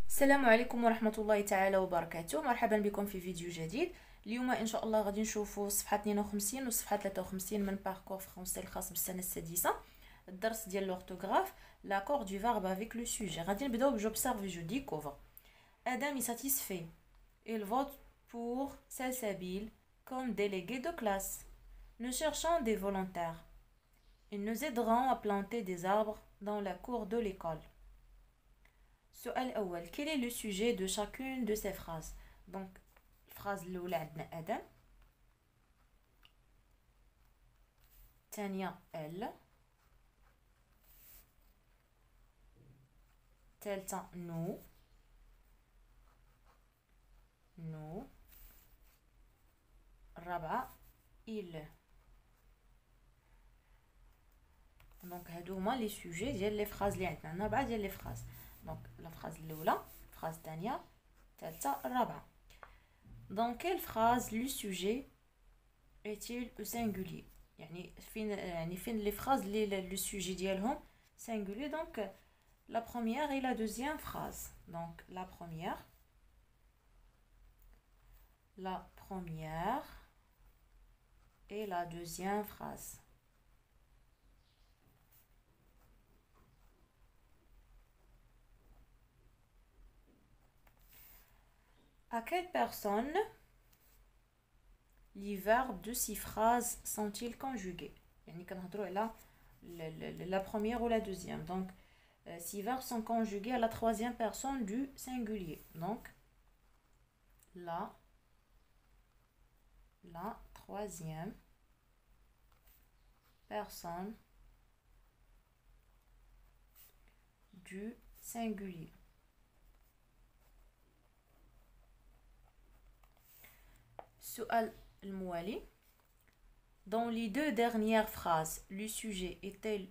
السلام عليكم ورحمة الله تعالى وبركاته. مرحبا بكم في فيديو جديد. اليوم ان شاء الله غادي نشوفوا صفحة 52 وصفحة 53 من باركور فرونسي الخاص بالسنة السادسة. الدرس ديال لورتوغراف l'accord du verbe avec le sujet. غادي نبداو ب j'observe et je découvre. Adam est satisfait. Il vote pour Salsabil comme délégué de classe. Nous cherchons des volontaires. Ils nous aideront à planter des arbres dans la cour de l'école. السؤال الأول quel est le sujet de chacune de ces phrases. donc الفراز الأولى عندنا آدم، الثانية elle، الثالثة nous، الرابعة il. دونك هادو هما لي سوجي ديال لي فراز اللي عندنا 4 ديال لي فراز. دونك لا فراز الاولى، الفراز الثانيه، الثالثه، الرابعه. dans quelle phrase le sujet est-il au singulier. يعني فين لي فراز اللي le sujet ديالهم singulier. donc la première et la deuxième phrase. donc la première et la deuxième phrase. À quelle personne les verbes de ces phrases sont-ils conjugués. يعني كنهضروا على la première ou la deuxième. donc ces verbes sont conjugués à la troisième personne du singulier. donc la troisième personne du singulier. السؤال الموالي dans les deux dernières phrases le sujet est-il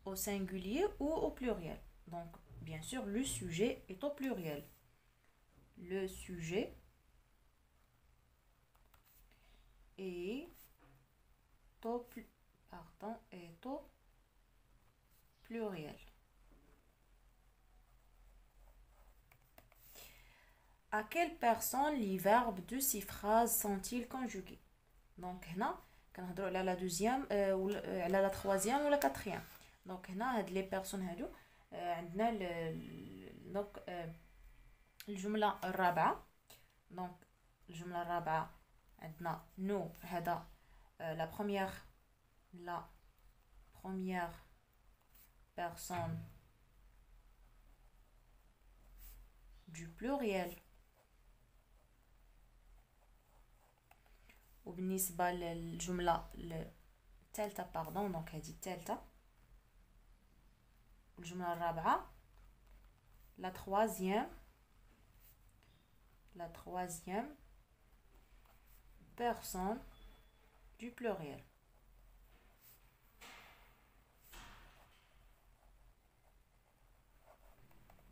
au singulier ou au pluriel. donc bien sûr le sujet est au pluriel. le sujet est au pluriel. À quelle personne les verbes de ces phrases sont-ils conjugués. donc هنا كنهضروا على la deuxième على la troisième ou la quatrième. donc هنا هاد les personnes هادو عندنا donc الجملة الرابعة. donc الجملة الرابعة عندنا nous هذا la première personne du pluriel. وبالنسبة للجملة الثالثة donc هذه الثالثة. الجملة الرابعة la troisième personne du pluriel.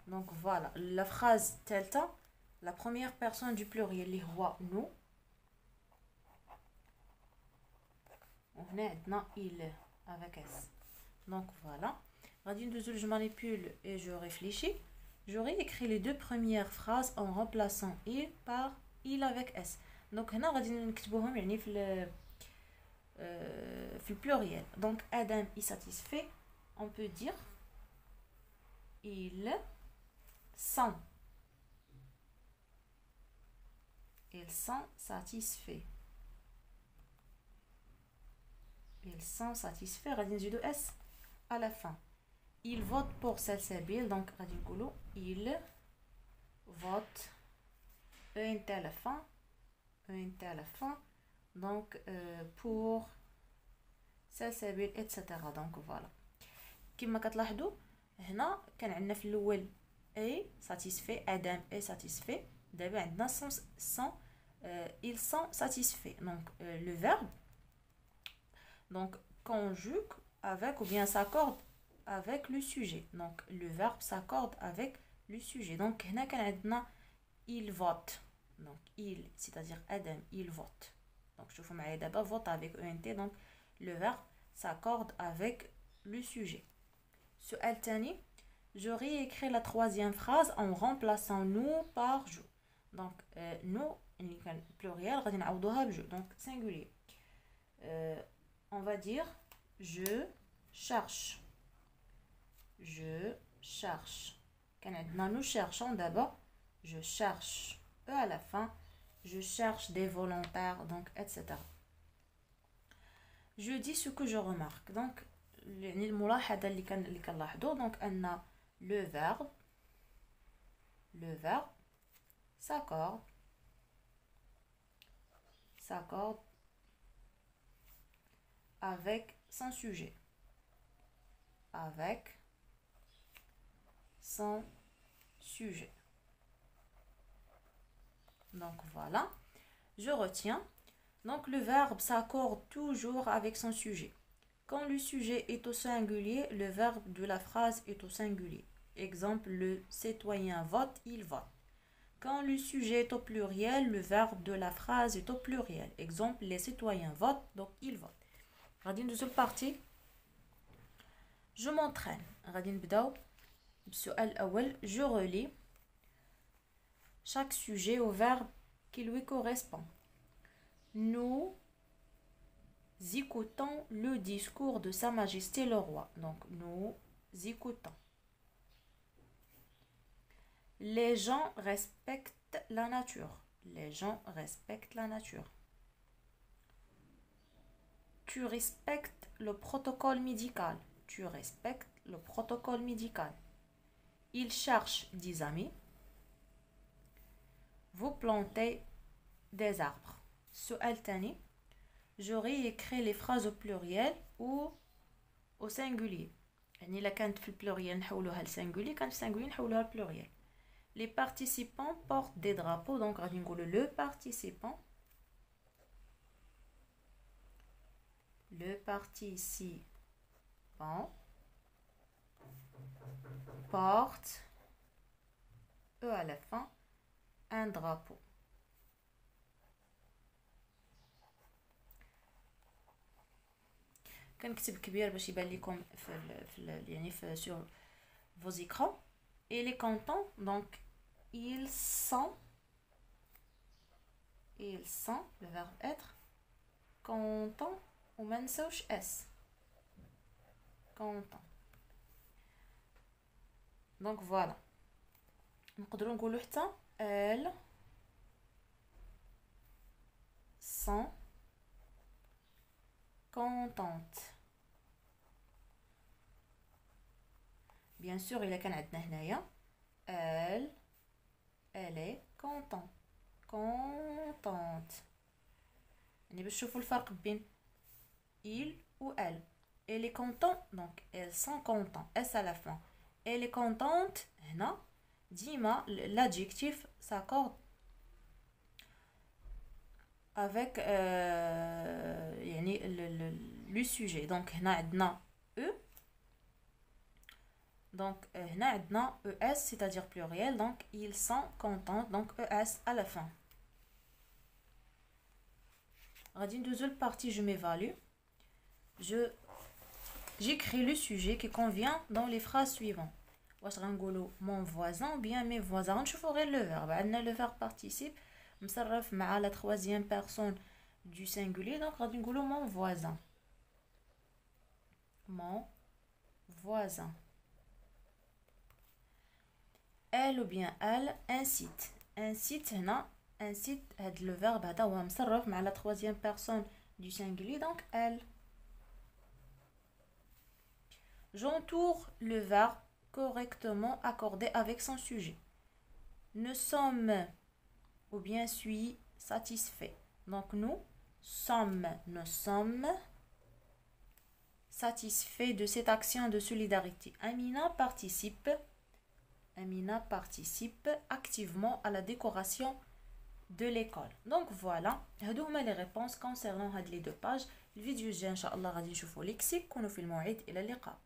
donc voilà la phrase الثالثة la première personne du pluriel اللي هو nous. وهنا عندنا il avec s. donc voilà غادي ندوزو je manipule et je réfléchis. j'aurais écrit les deux premières phrases en remplaçant il par il avec s. donc هنا غادي نكتبوهم يعني في le pluriel. donc Adam est satisfait. on peut dire ils sont satisfaits. غادي نزيدو s à la fin. il vote pour Salsabil. donc غادي نقولو il vote un à la fin. donc pour Salsabil etc. donc voilà كما كتلاحظوا هنا كان عندنا في الاول a satisfait Adam est satisfait. دابا عندنا ils sont satisfaits. donc le verbe donc conjugue avec ou bien s'accorde avec le sujet. donc le verbe s'accorde avec le sujet. donc هنا كان عندنا il vote. donc il c'est-à-dire Adam il vote. donc شوفوا معايا دابا vote avec ent. donc le verbe s'accorde avec le sujet. السؤال الثاني je réécris la troisième phrase en remplaçant nous par je. Donc, nous, pluriel, غادي نعوضوها بجو. Donc, singulier. On va dire je cherche. Je cherche. Nous cherchons d'abord. Je cherche. À la fin, je cherche des volontaires, donc, etc. Je dis ce que je remarque. Donc, الملاحظة اللي كنلاحظوا donc أن le verbe s'accorde avec son sujet. Avec son sujet. Donc voilà, je retiens. Donc le verbe s'accorde toujours avec son sujet. Quand le sujet est au singulier, le verbe de la phrase est au singulier. Exemple, le citoyen vote, il vote. Quand le sujet est au pluriel, le verbe de la phrase est au pluriel. Exemple, les citoyens votent, donc ils votent. غادي ندوزو للبارتي je m'entraîne. غادي نبداو بالسؤال الأول. Je relis chaque sujet au verbe qui lui correspond. Nous écoutons le discours de Sa Majesté le Roi. Donc, nous écoutons. Les gens respectent la nature. Les gens respectent la nature. Tu respectes le protocole médical. Tu respectes le protocole médical. Il cherche des amis. Vous plantez des arbres. سؤال تاني. Je réécris les phrases au pluriel ou au singulier. يعني إلا كانت في البلوريال نحولوها لسنجولي، كانت في السنجولي نحولوها للبلوريال. Les participants portent des drapeaux. Donc غادي نقولوا le participant. Le participant porte, à la fin, un drapeau. كنكتب كبير باش يبان لكم يعني sur vos écrans. Et les cantons, donc ils sont, le verbe être, contents وما نساوش اس content. Donc voilà. نقدروا نقولوا حتى elles sont contentes. Bien sûr, إلا كان عندنا هنايا elle est contente. يعني باش تشوفوا الفرق بين il ou elle. Elle est contente, donc elles sont contents. S à la fin. Elle est contente. هنا ديما l'adjectif s'accorde avec يعني le sujet. Donc هنا عندنا e. Donc هنا عندنا es, c'est-à-dire pluriel. Donc ils sont contents. Donc es à la fin. غادي ندوزو للبارتي je m'évalue. J'écris le sujet qui convient dans les phrases suivantes. واش غنقولوا mon voisin ou bien mes voisins. غنشوفوا غير le verbe. عندنا le verbe participe مصرف مع la troisième personne du singulier. Donc غادي نقولوا mon voisin. Mon voisin. Elle ou bien elle incite. Incite هنا incite هاد le verbe هذا هو مصرف مع la troisième personne du singulier. Donc elle. J'entoure le verbe correctement accordé avec son sujet. Nous sommes ou bien suis satisfait. Donc nous sommes satisfaits de cette action de solidarité. Amina participe activement à la décoration de l'école. Donc voilà, هادو هما les réponses concernant هاد les deux pages. الفيديو الجاي ان شاء الله غادي نشوفوا ليكسيك. كونوا في الموعد، الى اللقاء.